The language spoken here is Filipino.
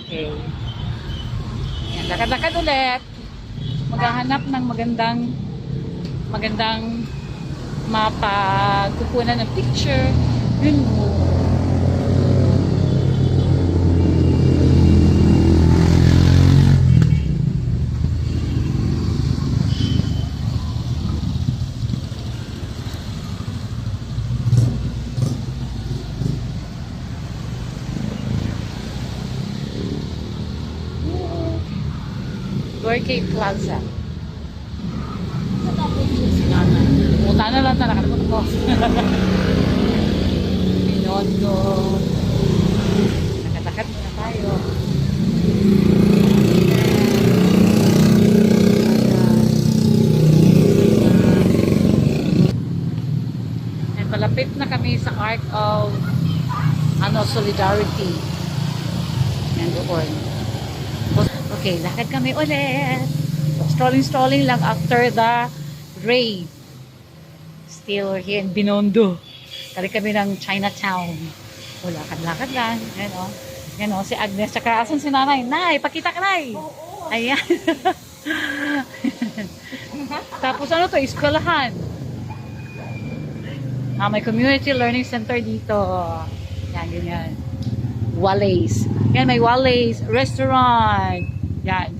Okay. Yan, lakad-lakad ulit. Maghahanap ng magandang mapagkukunan ng picture. Yun mo. Gorky Plaza. Pumunta na lang na nakalimutan ko. Binondo. Nakatakat muna tayo. And palapit na kami sa Arc of Solidarity. And doon. Okay, lakad kami ulit. Strolling lang after the raid. Still we're here in Binondo. Tali kami ng Chinatown. O, lakad-lakad lang. Yan o, si Agnes. Tsaka, asan si nanay? Nay, pakita ka, nay! Oo. Ayan. Tapos ano to? Eskwelahan. May community learning center dito. Yan, ganyan. Wallace. Yan, may Wallace restaurant. Yan.